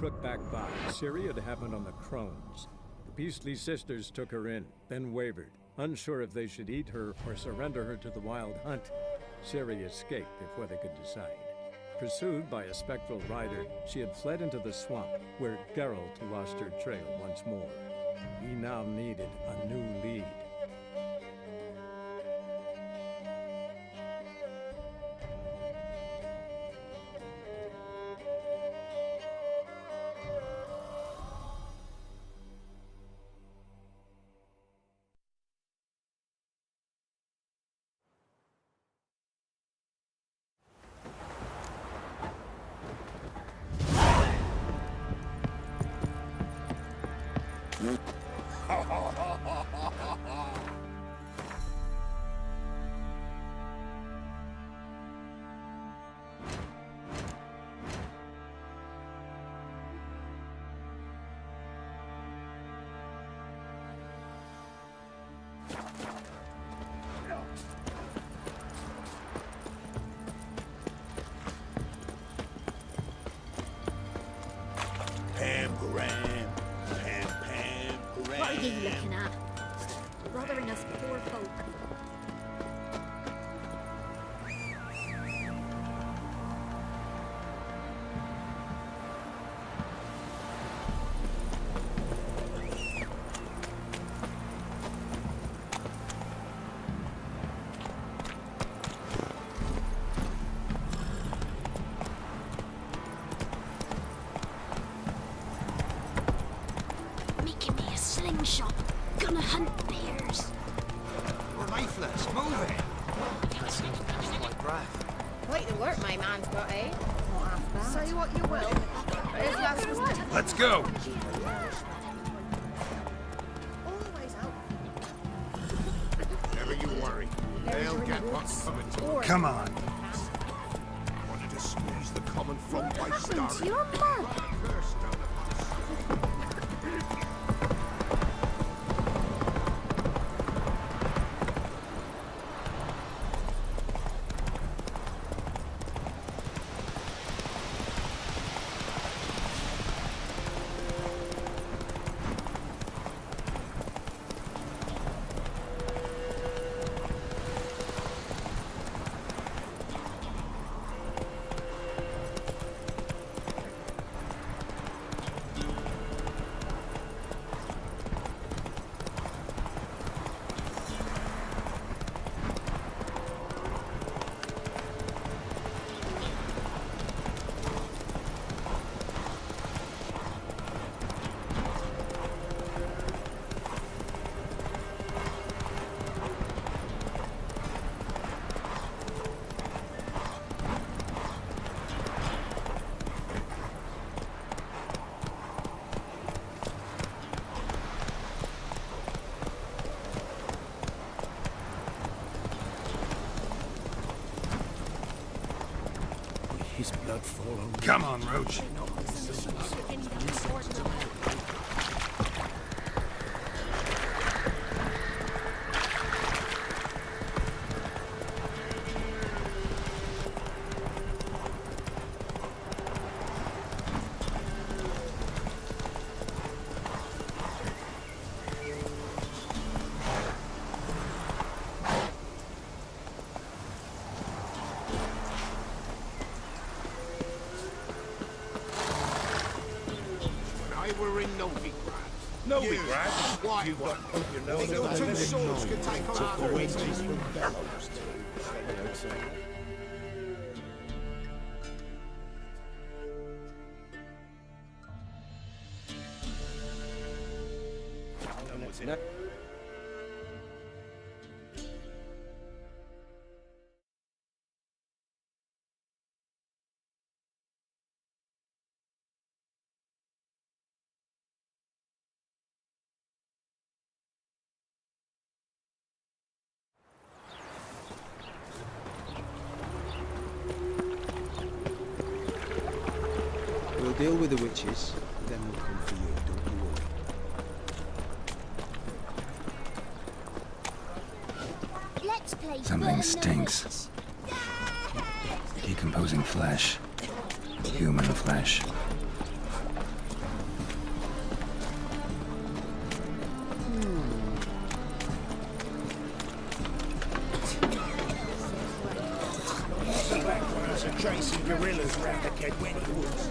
crook back by, Ciri had happened on the Crones. The beastly sisters took her in, then wavered, unsure if they should eat her or surrender her to the Wild Hunt. Ciri escaped before they could decide. Pursued by a spectral rider, she had fled into the swamp, where Geralt lost her trail once more. He now needed a new lead. What are you looking at? Bothering us poor folk. Making me a slingshot. Gonna hunt bears. We're lifeless. Move it. Can't seem to catch my breath. Quite the work my man's got, eh? Not half bad. Say what you will, but his last was Let's go. always out. Never you worry. They'll get what's coming to them. Come on. Wanted to squeeze the common folk by Happened to starving. your mug? Curse down upon us. His blood fall on Come on, Roach. I were in Novigrad. Novigrad? Why? What? You know Your two swords could take on our forces. We'll deal with the witches, then we'll come for you, don't you worry. Let's play Something burn the stinks. witch. Decomposing flesh. Human flesh. sailors round the Kedwenny woods.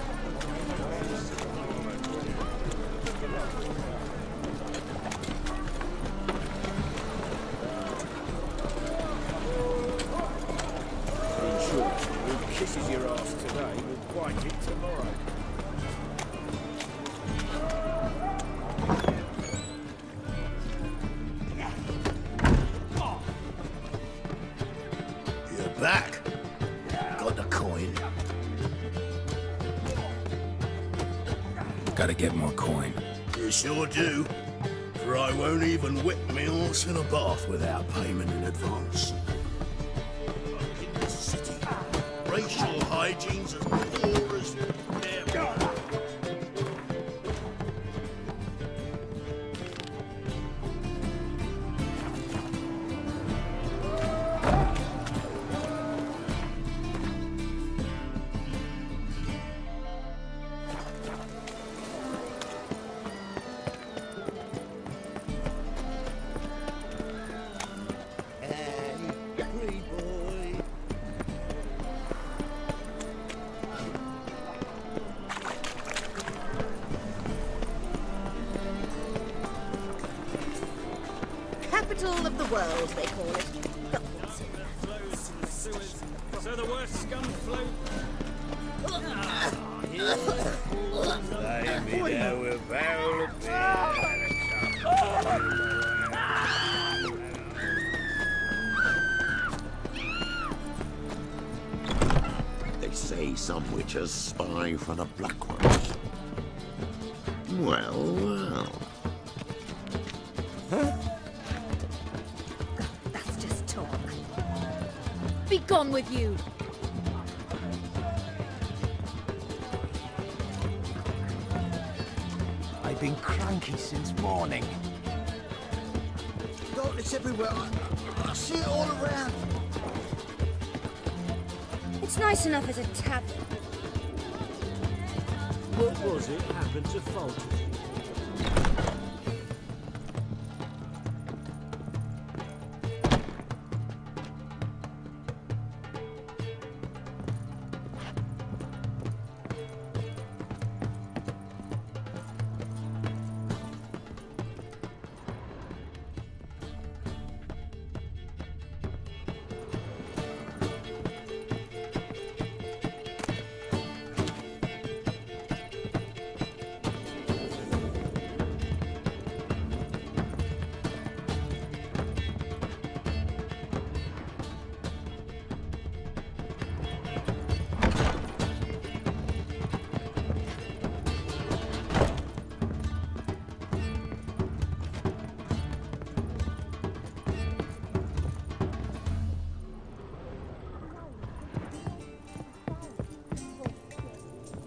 In short, who kisses your ass today will bite it tomorrow. You're back. Got the coin. Gotta get more coin. You sure do. For I won't even whip me horse in a bath without payment in advance. In this city, racial hygiene's as poor as damn. Capital of the world, they call it. So the worst scum float. Lay me down with a barrel of beer and a They say some witches spy for the Black Ones. Well, well. That's just talk. Be gone with you! I've been cranky since morning. Darkness everywhere. I see it all around. It's nice enough as a tavern. What was it happened to Fulton?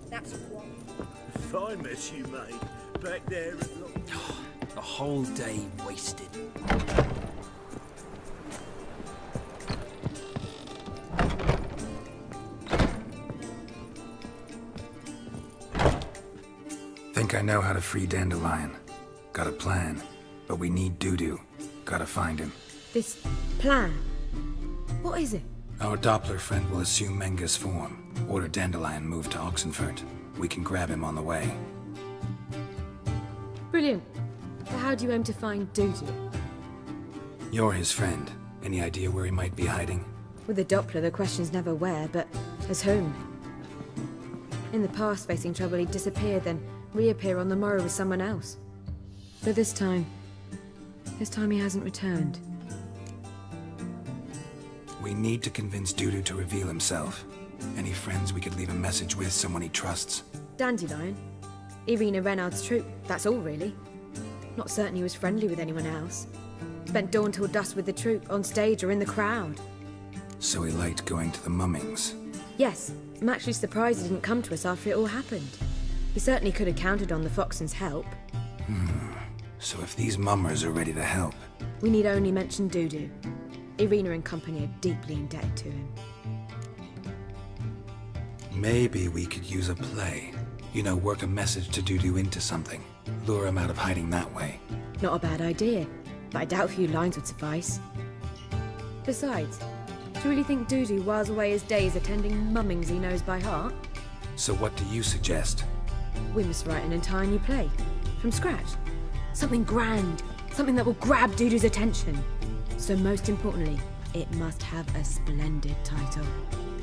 That's one. If I met you, mate, back there at A whole day wasted. Think I know how to free Dandelion. Got a plan, but we need Dudu. Gotta find him. This plan? What is it? Our Doppler friend will assume Menga's form. Order Dandelion moved to Oxenfurt. We can grab him on the way. Brilliant. But how do you aim to find Dudu? You're his friend. Any idea where he might be hiding? With the Doppler, the question's never where, but as whom. In the past, facing trouble, he'd disappear, then reappear on the morrow with someone else. But this time he hasn't returned. We need to convince Dudu to reveal himself. Any friends we could leave a message with, someone he trusts? Dandelion? Irina Renard's troop, that's all really. Not certain he was friendly with anyone else. Spent dawn till dusk with the troop, on stage or in the crowd. So he liked going to the mummings. Yes, I'm actually surprised he didn't come to us after it all happened. He certainly could have counted on the Foxton's help. So if these mummers are ready to help... We need only mention Dudu. Irina and company are deeply indebted to him. Maybe we could use a play. You know, work a message to Dudu into something. Lure him out of hiding that way. Not a bad idea, but I doubt a few lines would suffice. Besides, you really think Dudu whiles away his days attending mummings he knows by heart? So what do you suggest? We must write an entire new play. From scratch. Something grand. Something that will grab Dudu's attention. So most importantly, it must have a splendid title.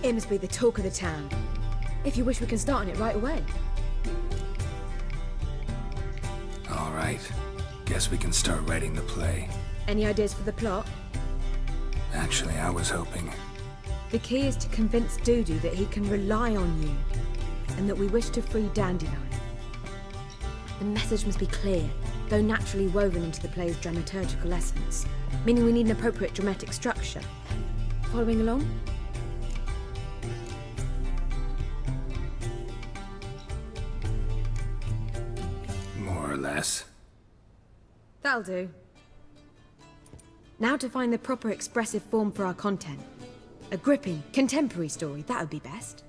It must be the talk of the town. If you wish, we can start on it right away. All right. Guess we can start writing the play. Any ideas for the plot? Actually, I was hoping. The key is to convince Dudu that he can rely on you, and that we wish to free Dandelion. The message must be clear, though naturally woven into the play's dramaturgical essence, meaning we need an appropriate dramatic structure. Following along? More or less. That'll do. Now to find the proper expressive form for our content. A gripping, contemporary story, that would be best.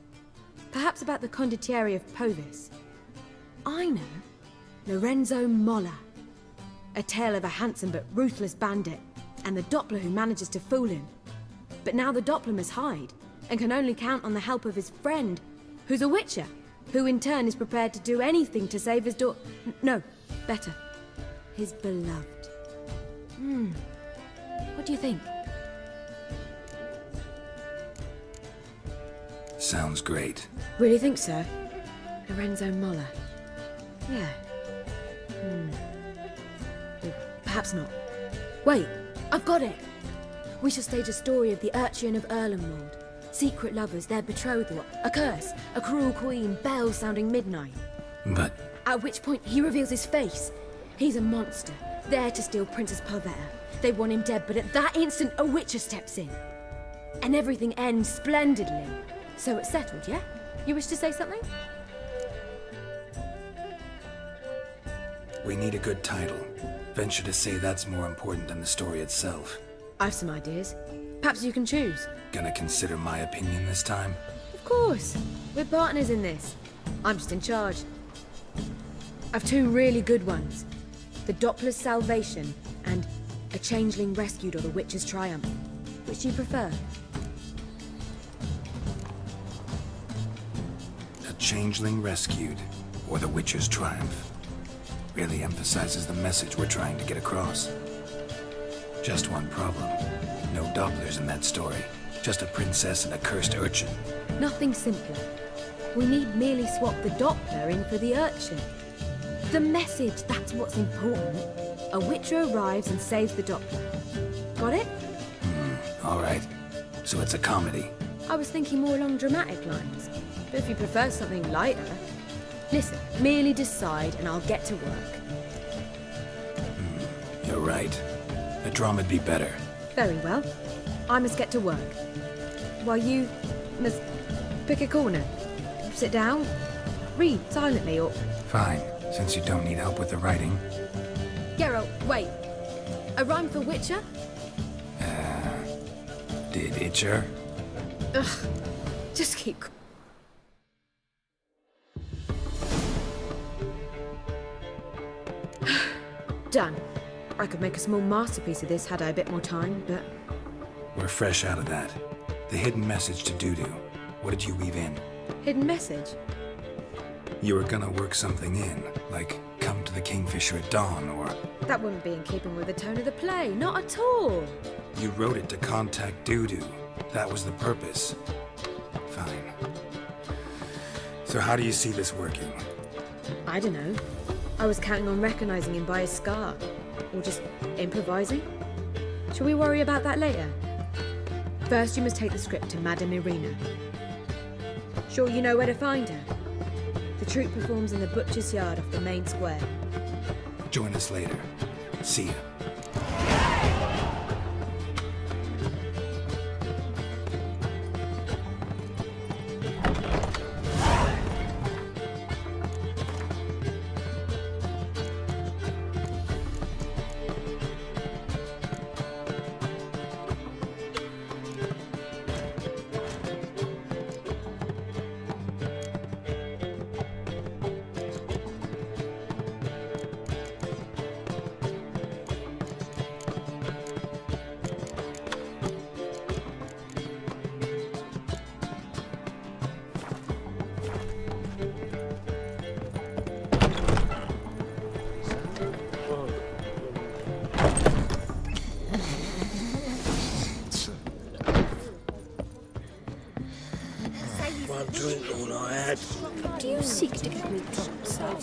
Perhaps about the condottieri of Povis. I know. Lorenzo Molla. A tale of a handsome but ruthless bandit, and the Doppler who manages to fool him. But now the Doppler must hide, and can only count on the help of his friend, who's a witcher, who in turn is prepared to do anything to save his no, better. His beloved. What do you think? Sounds great. Really think so? Lorenzo Molla. Yeah. Perhaps not. Wait, I've got it! We shall stage a story of the Urchin of Erlenwald. Secret lovers, their betrothal, a curse, a cruel queen, bells sounding midnight. But At which point he reveals his face. He's a monster, there to steal Princess Pavetta. They want him dead, but at that instant a witcher steps in. And everything ends splendidly. So it's settled, yeah? You wish to say something? we need a good title. Venture to say that's more important than the story itself. I've some ideas. Perhaps you can choose. Gonna consider my opinion this time? Of course. We're partners in this. I'm just in charge. I've two really good ones. The Doppler's Salvation and A Changeling Rescued or the Witch's Triumph. Which do you prefer? A Changeling Rescued, or the Witcher's Triumph. Really emphasizes the message we're trying to get across. Just one problem. No Dopplers in that story. Just a princess and a cursed urchin. Nothing simpler. We need merely swap the Doppler in for the urchin. The message, that's what's important. A witcher arrives and saves the Doppler. Got it? All right. So it's a comedy. I was thinking more along dramatic lines. But if you prefer something lighter... Listen, merely decide and I'll get to work. You're right. A drama'd be better. Very well. I must get to work. While you must pick a corner. Sit down. Read silently or... Fine, since you don't need help with the writing. Geralt, wait. A rhyme for Witcher? Did Itcher? Ugh. Just keep... Done. I could make a small masterpiece of this had I a bit more time, but... We're fresh out of that. The hidden message to Dudu. What did you weave in? Hidden message? You were gonna work something in, like come to the Kingfisher at dawn, or... That wouldn't be in keeping with the tone of the play, not at all. You wrote it to contact Dudu. That was the purpose. Fine. So how do you see this working? I don't know. I was counting on recognizing him by his scar. Or just improvising. Shall we worry about that later? First, you must take the script to Madame Irina. Sure you know where to find her? The troupe performs in the butcher's yard off the main square. Join us later. See ya. lad. Do you seek to get me drunk, sir?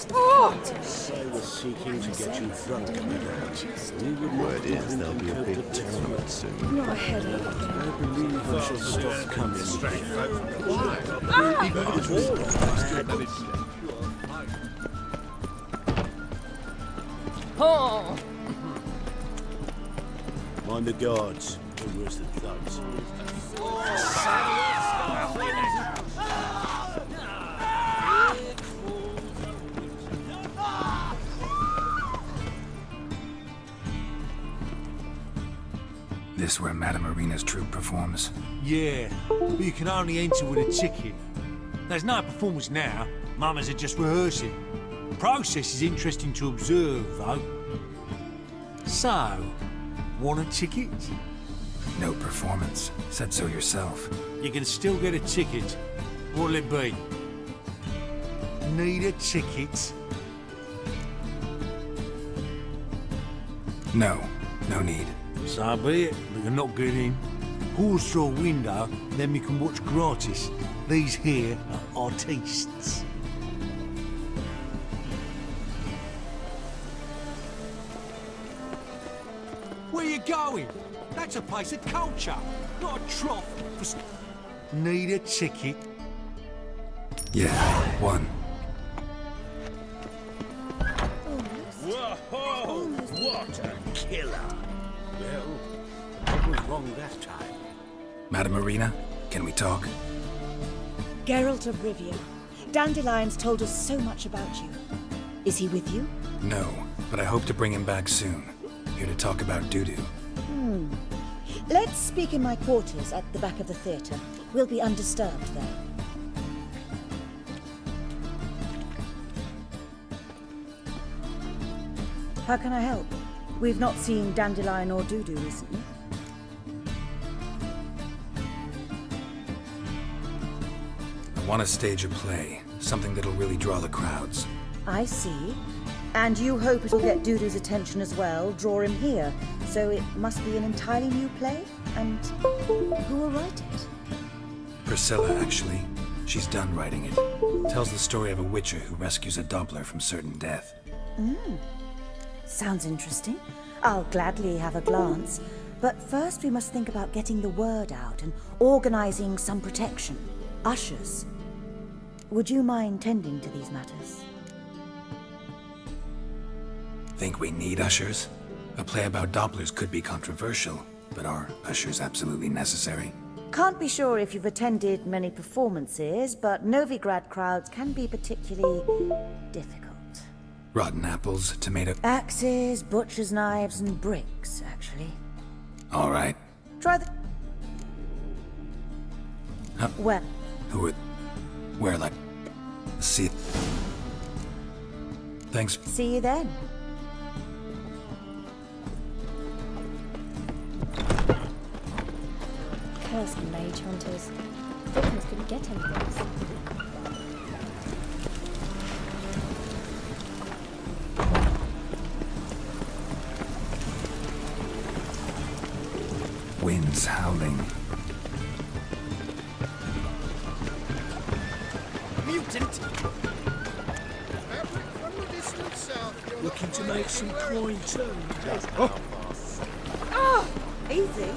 They were seeking to get you drunk, madam. We would word is there'll be a big tournament soon. Not a headache. I believe I shall stop coming. Oh! Mind the guards. They're worse than thugs. This where Madame Marina's troupe performs? Yeah, but you can only enter with a ticket. There's no performance now. Mamas are just rehearsing. The process is interesting to observe, though. So, want a ticket? No performance. Said so yourself. You can still get a ticket. What'll it be? Need a ticket? No. No need. So be it, but you're not getting. Pause through a window, then we can watch gratis. These here are artistes. Where you going? That's a place of culture, not a trough for... Need a ticket? Yeah, one. Whoa! What a killer! Well, what was wrong that time? Madame Marina, can we talk? Geralt of Rivia. Dandelion's told us so much about you. Is he with you? No, but I hope to bring him back soon. Here to talk about doo-doo. Let's speak in my quarters at the back of the theatre. We'll be undisturbed there. How can I help? We've not seen Dandelion or Dudu recently. I want to stage a play. Something that'll really draw the crowds. I see. And you hope it will get Dudu's attention as well, draw him here. So it must be an entirely new play? And who will write it? Priscilla, actually. She's done writing it. Tells the story of a witcher who rescues a Doppler from certain death. Sounds interesting. I'll gladly have a glance. But first we must think about getting the word out and organizing some protection. Ushers. Would you mind tending to these matters? Think we need ushers? A play about Dopplers could be controversial, but are ushers absolutely necessary? Can't be sure if you've attended many performances, but Novigrad crowds can be particularly difficult. Rotten apples, tomato... Axes, butcher's knives, and bricks, actually. All right. Try the... Huh? Well, Who would... Where, like... See... Thanks. see you then. Curse the mage hunters. Victims couldn't get anything. Winds howling. Mutant! Looking to make some coin too. Oh, easy.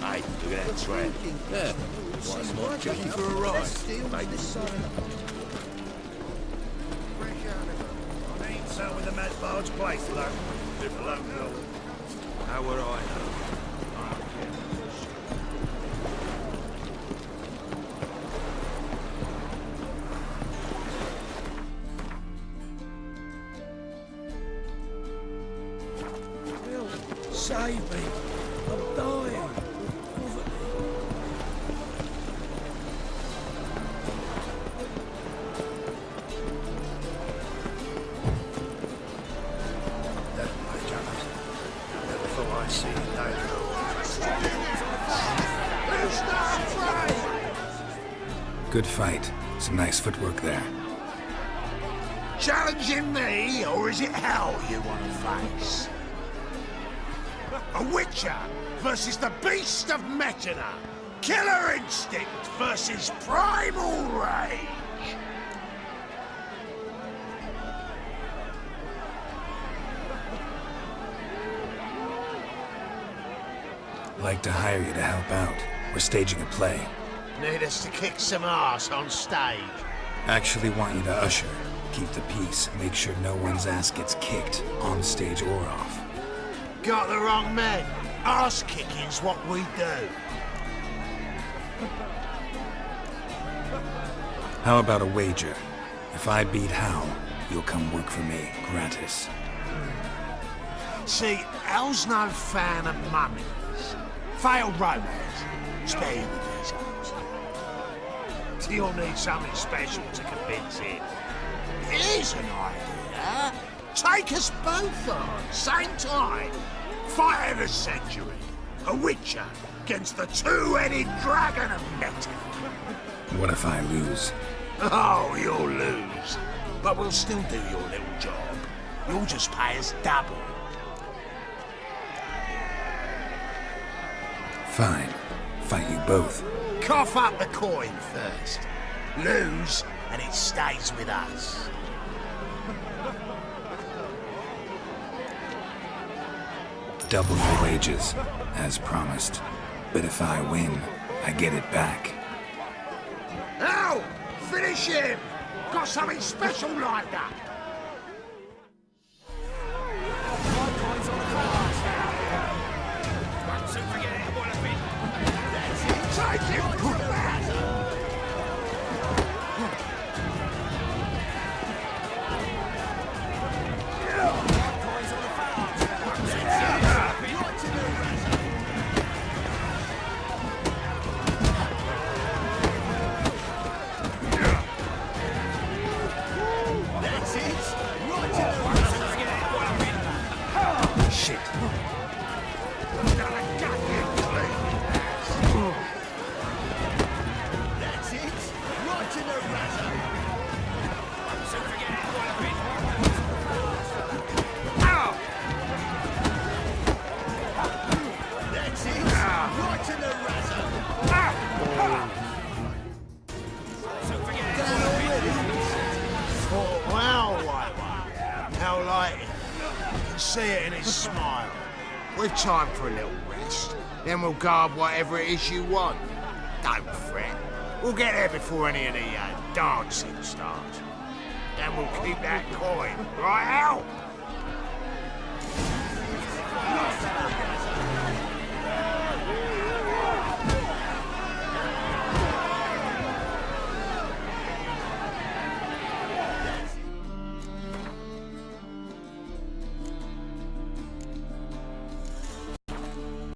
Hey, look at that train. Yeah. Why it's not tricky for a ride? Make this I ain't so with the mad barge place, though. Live alone, how would I know? Save me! I'm dying! Never thought I'd see it Good fight. Some nice footwork there. Challenging me, or is it hell you want to face? A Witcher versus the Beast of Metina. Killer instinct versus primal rage. I'd like to hire you to help out. We're staging a play. Need us to kick some ass on stage. Actually want you to usher. Keep the peace. Make sure no one's ass gets kicked, on stage or off. Got the wrong man. Ass kicking's what we do. How about a wager? If I beat Hal, you'll come work for me, gratis. See, Hal's no fan of mummies. Failed romance. Spare you with these ones. You'll need something special to convince him. Here's an idea. Take us both on, same time. Fight of the century. A Witcher against the two-headed dragon of Metal. What if I lose? Oh, you'll lose. But we'll still do your little job. You'll just pay us double. Fine. Fight you both. Cough up the coin first. Lose, and it stays with us. Double your wages, as promised. But if I win, I get it back. Now, finish him! Got something special lined up. Take him, good man! Shit. How light it. You can see it in his smile. We've time for a little rest. Then we'll guard whatever it is you want. Don't fret. We'll get there before any of the dancing starts. Then we'll keep that coin, right, Al?